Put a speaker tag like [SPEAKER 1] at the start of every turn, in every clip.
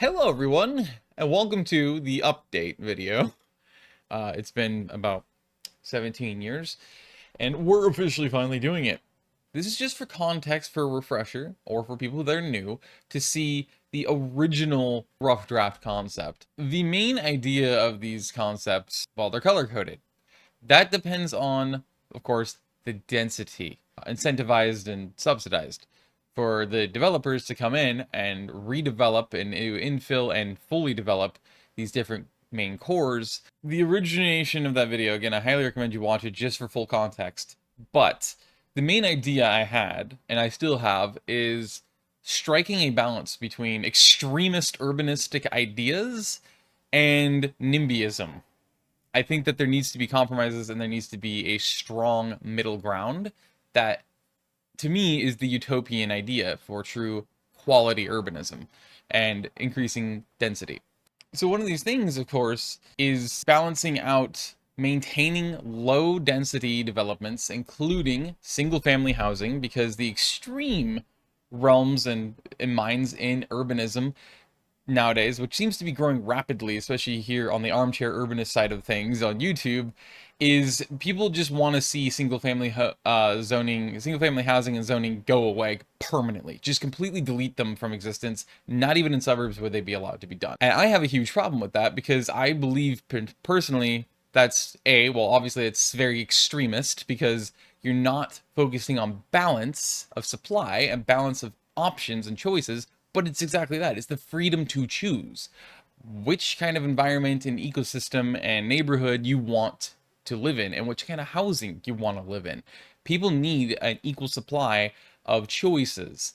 [SPEAKER 1] Hello everyone, and welcome to the update video. It's been about 17 years, and we're officially finally doing it. This is just for context, for a refresher, or for people that are new, to see the original rough draft concept. The main idea of these concepts, well, they're color-coded. That depends on, of course, the density, incentivized and subsidized, for the developers to come in and redevelop and infill and fully develop these different main cores. The origination of that video, again, I highly recommend you watch it just for full context. But the main idea I had, and I still have, is striking a balance between extremist urbanistic ideas and NIMBYism. I think that there needs to be compromises and there needs to be a strong middle ground that, to me, is the utopian idea for true quality urbanism and increasing density. So one of these things, of course, is balancing out maintaining low density developments, including single family housing, because the extreme realms and minds in urbanism nowadays, which seems to be growing rapidly, especially here on the armchair urbanist side of things on YouTube, is people just want to see single family housing and zoning go away permanently. Just completely delete them from existence. Not even in suburbs would they be allowed to be done. And I have a huge problem with that because I believe personally that's well, obviously it's very extremist because you're not focusing on balance of supply and balance of options and choices. But it's exactly that. It's the freedom to choose which kind of environment and ecosystem and neighborhood you want to live in and which kind of housing you want to live in. People need an equal supply of choices.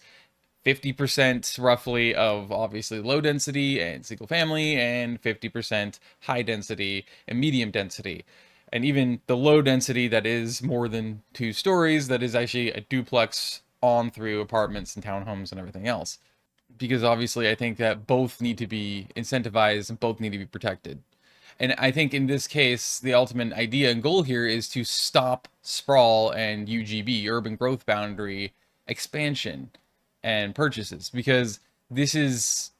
[SPEAKER 1] 50% roughly of obviously low density and single family, and 50% high density and medium density. And even the low density that is more than 2 stories, that is actually a duplex on through apartments and townhomes and everything else. Because obviously I think that both need to be incentivized and both need to be protected. And I think in this case, the ultimate idea and goal here is to stop sprawl and UGB, urban growth boundary expansion and purchases, because this is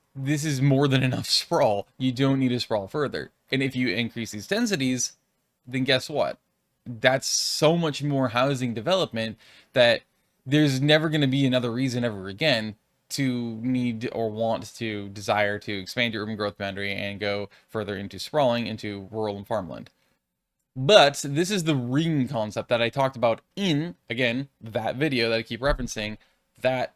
[SPEAKER 1] more than enough sprawl. You don't need to sprawl further. And if you increase these densities, then guess what? That's so much more housing development that there's never going to be another reason ever again to need or want to desire to expand your urban growth boundary and go further into sprawling into rural and farmland. But this is the ring concept that I talked about in, again, that video that I keep referencing. That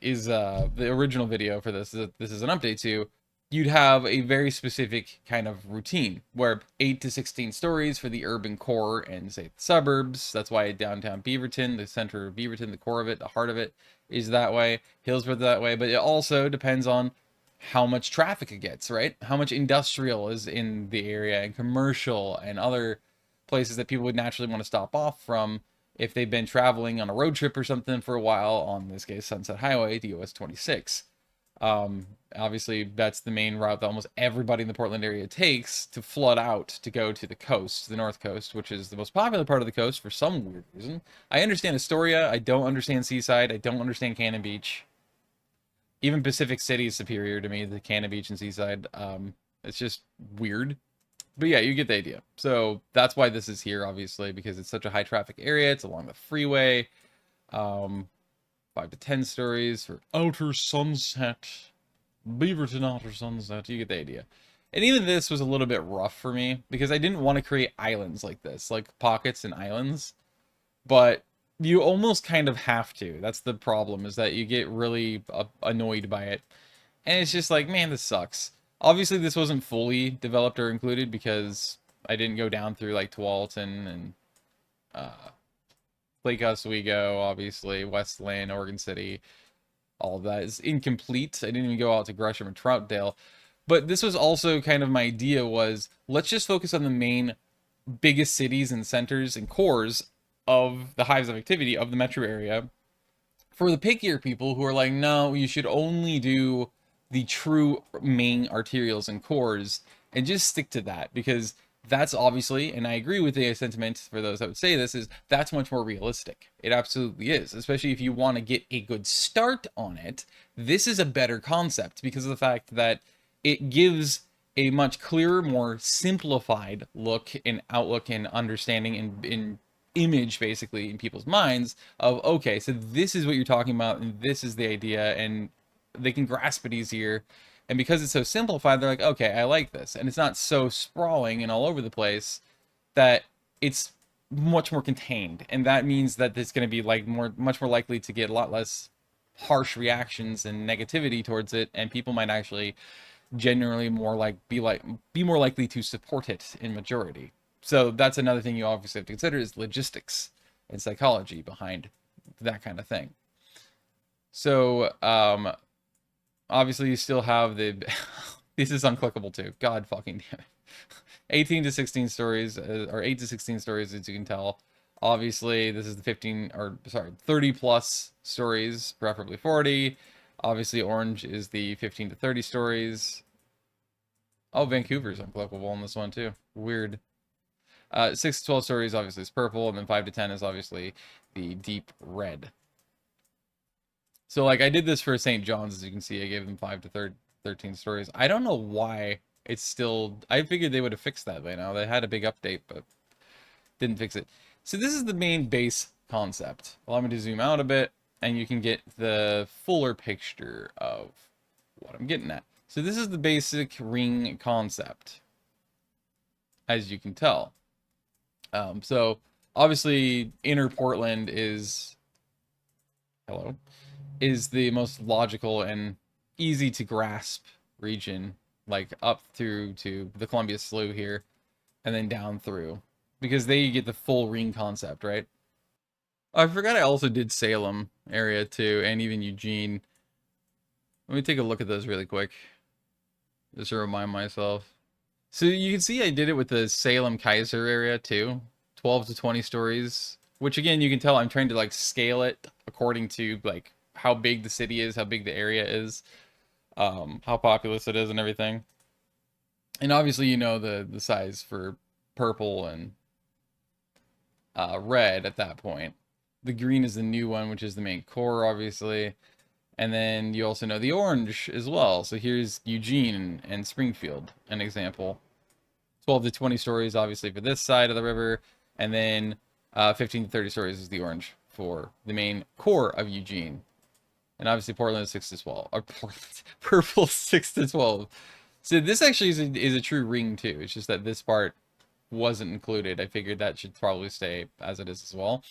[SPEAKER 1] is the original video for this. This is an update to. You'd have a very specific kind of routine where 8 to 16 stories for the urban core and say the suburbs. That's why downtown Beaverton, the center of Beaverton, the core of it, the heart of it is that way. Hillsborough that way, but it also depends on how much traffic it gets, right? How much industrial is in the area and commercial and other places that people would naturally want to stop off from if they've been traveling on a road trip or something for a while on, this case, Sunset Highway, the US 26. Obviously that's the main route that almost everybody in the Portland area takes to flood out to go to the coast, the North Coast, which is the most popular part of the coast for some weird reason. I understand Astoria. I don't understand Seaside. I don't understand Cannon Beach. Even Pacific City is superior to me, the Cannon Beach and Seaside. It's just weird. But yeah, you get the idea. So that's why this is here, obviously, because it's such a high traffic area. It's along the freeway. 5 to 10 stories for Outer Sunset. Beaverton Outer Sunset. You get the idea. And even this was a little bit rough for me because I didn't want to create islands like this, like pockets and islands. But you almost kind of have to. That's the problem, is that you get really annoyed by it. And it's just like, man, this sucks. Obviously, this wasn't fully developed or included because I didn't go down through like Tualatin and Lake Oswego, obviously, Westland, Oregon City. All of that is incomplete. I didn't even go out to Gresham or Troutdale. But this was also kind of my idea was, let's just focus on the main biggest cities and centers and cores of the hives of activity of the metro area. For the pickier people who are like, no, you should only do the true main arterials and cores and just stick to that, because That's obviously, and I agree with the sentiment for those that would say this, is that's much more realistic. It absolutely is, especially if you want to get a good start on it. This is a better concept because of the fact that it gives a much clearer, more simplified look and outlook and understanding in image basically in people's minds of, okay, so this is what you're talking about and this is the idea, and they can grasp it easier. And because it's so simplified, they're like, okay, I like this. And it's not so sprawling and all over the place, that it's much more contained. And that means that it's going to be like much more likely to get a lot less harsh reactions and negativity towards it. And people might actually generally be more likely to support it in majority. So that's another thing you obviously have to consider, is logistics and psychology behind that kind of thing. So, obviously you still have the this is unclickable too, god fucking damn it. 18 to 16 stories, or 8 to 16 stories, as you can tell. Obviously this is the 15, or sorry, 30 plus stories, preferably 40. Obviously orange is the 15 to 30 stories. Oh, Vancouver's unclickable on this one too, weird. 6 to 12 stories obviously is purple, and then 5 to 10 is obviously the deep red. So, like, I did this for St. John's, as you can see. I gave them 5 to 13 stories. I don't know why it's still... I figured they would have fixed that by now. They had a big update, but didn't fix it. So this is the main base concept. Allow me to zoom out a bit, and you can get the fuller picture of what I'm getting at. So this is the basic ring concept, as you can tell. So, obviously, inner Portland is... Hello? Is the most logical and easy to grasp region, like up through to the Columbia Slough here, and then down through, because there you get the full ring concept, right? Oh, I forgot I also did Salem area too, and even Eugene. Let me take a look at those really quick, just to remind myself. So you can see I did it with the Salem Kaiser area too, 12 to 20 stories, which again, you can tell I'm trying to like scale it according to like how big the city is, how big the area is, how populous it is and everything. And obviously, you know, the size for purple and red at that point. The green is the new one, which is the main core, obviously. And then you also know the orange as well. So here's Eugene and Springfield, an example. 12 to 20 stories, obviously, for this side of the river. And then 15 to 30 stories is the orange for the main core of Eugene. And obviously Portland is 6 to 12. Or purple 6 to 12. So this actually is a true ring too. It's just that this part wasn't included. I figured that should probably stay as it is as well.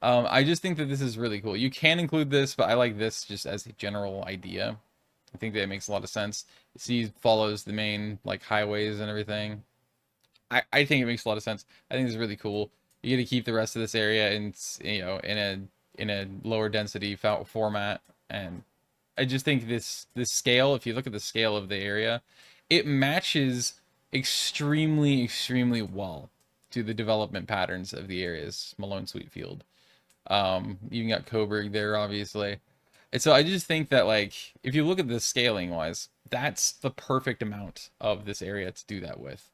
[SPEAKER 1] I just think that this is really cool. You can include this, but I like this just as a general idea. I think that it makes a lot of sense. See, follows the main like highways and everything. I think it makes a lot of sense. I think this is really cool. You get to keep the rest of this area in, you know, in a lower density format, and I just think this scale, if you look at the scale of the area, it matches extremely well to the development patterns of the areas. Malone Sweetfield. You got Coburg there, obviously. And so I just think that, like, if you look at the scaling wise, that's the perfect amount of this area to do that with.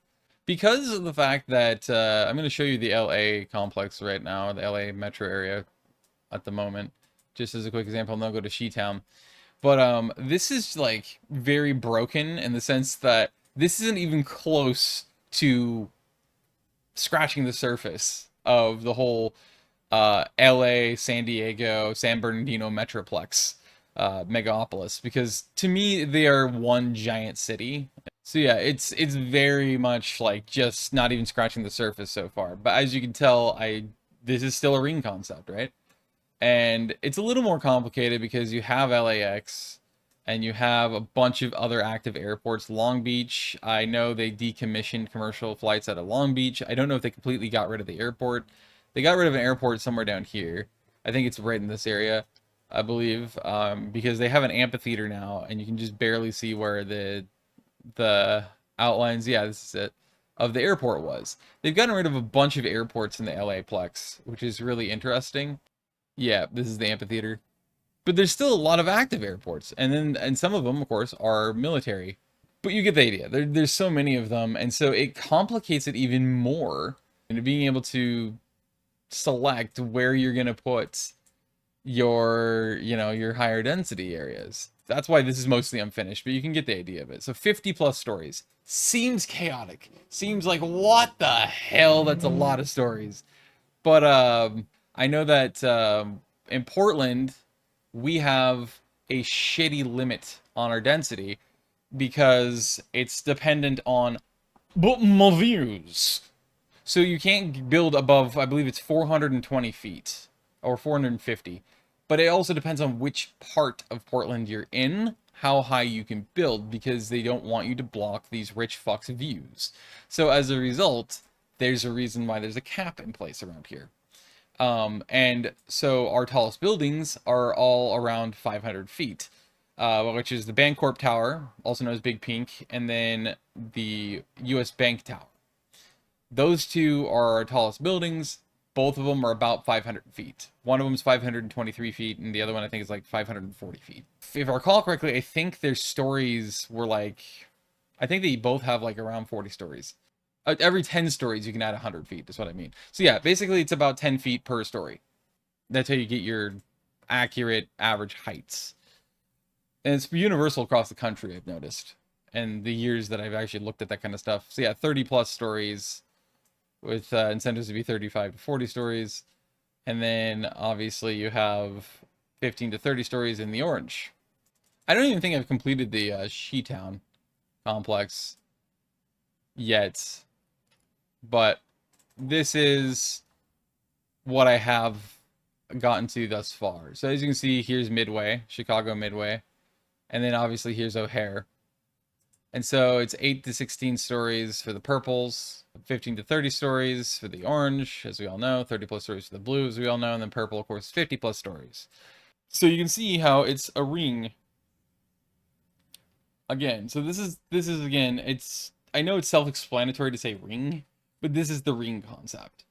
[SPEAKER 1] Because of the fact that I'm going to show you the LA complex right now, the LA metro area at the moment, just as a quick example, and then I'll go to She-Town. But this is like very broken in the sense that this isn't even close to scratching the surface of the whole LA, San Diego, San Bernardino metroplex megapolis, because to me they are one giant city. So yeah, it's very much like just not even scratching the surface so far. But as you can tell, this is still a ring concept, right? And it's a little more complicated because you have LAX and you have a bunch of other active airports. Long Beach, I know they decommissioned commercial flights out of Long Beach. I don't know if they completely got rid of the airport. They got rid of an airport somewhere down here. I think it's right in this area, I believe, because they have an amphitheater now, and you can just barely see where the outlines, yeah, this is it, of the airport was. They've gotten rid of a bunch of airports in the LA Plex, which is really interesting. Yeah, this is the amphitheater. But there's still a lot of active airports. And some of them, of course, are military But you get the idea. There's so many of them, and so it complicates it even more into being able to select where you're going to put your, your higher density areas. That's why this is mostly unfinished, but you can get the idea of it. So 50 plus stories. Seems chaotic. Seems like, what the hell? That's a lot of stories. But I know that in Portland, we have a shitty limit on our density because it's dependent on my views. So you can't build above, I believe it's 420 feet or 450. But it also depends on which part of Portland you're in, how high you can build, because they don't want you to block these rich fucks' views. So as a result, there's a reason why there's a cap in place around here. And so our tallest buildings are all around 500 feet, which is the Bancorp Tower, also known as Big Pink, and then the US Bank Tower. Those two are our tallest buildings. Both of them are about 500 feet. One of them is 523 feet, and the other one I think is like 540 feet. If I recall correctly, I think their stories were like, I think they both have like around 40 stories. Every 10 stories, you can add 100 feet, is what I mean. So yeah, basically it's about 10 feet per story. That's how you get your accurate average heights. And it's universal across the country, I've noticed. And the years that I've actually looked at that kind of stuff. So yeah, 30 plus stories with incentives to be 35 to 40 stories. And then obviously you have 15 to 30 stories in the orange. I don't even think I've completed the She-Town complex yet, but this is what I have gotten to thus far. So as you can see, here's Midway, Chicago Midway, and then obviously here's O'Hare. And so it's 8 to 16 stories for the purples, 15 to 30 stories for the orange, as we all know, 30 plus stories for the blue, as we all know, and then purple, of course, 50 plus stories. So you can see how it's a ring. Again, so this is again, I know it's self-explanatory to say ring, but this is the ring concept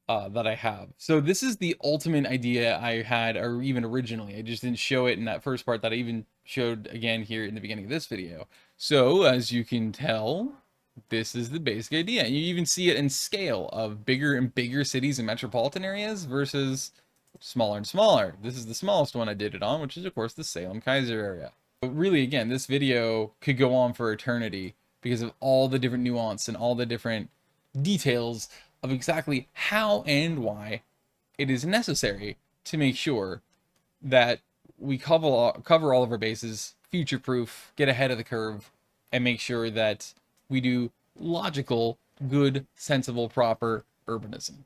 [SPEAKER 1] that I have. So this is the ultimate idea I had, or even originally. I just didn't show it in that first part that I even showed again here in the beginning of this video. So as you can tell, this is the basic idea. And you even see it in scale of bigger and bigger cities and metropolitan areas versus smaller and smaller. This is the smallest one I did it on, which is of course the Salem-Keizer area. But really, again, this video could go on for eternity because of all the different nuance and all the different details of exactly how and why it is necessary to make sure that we cover all of our bases, future-proof, get ahead of the curve, and make sure that we do logical, good, sensible, proper urbanism.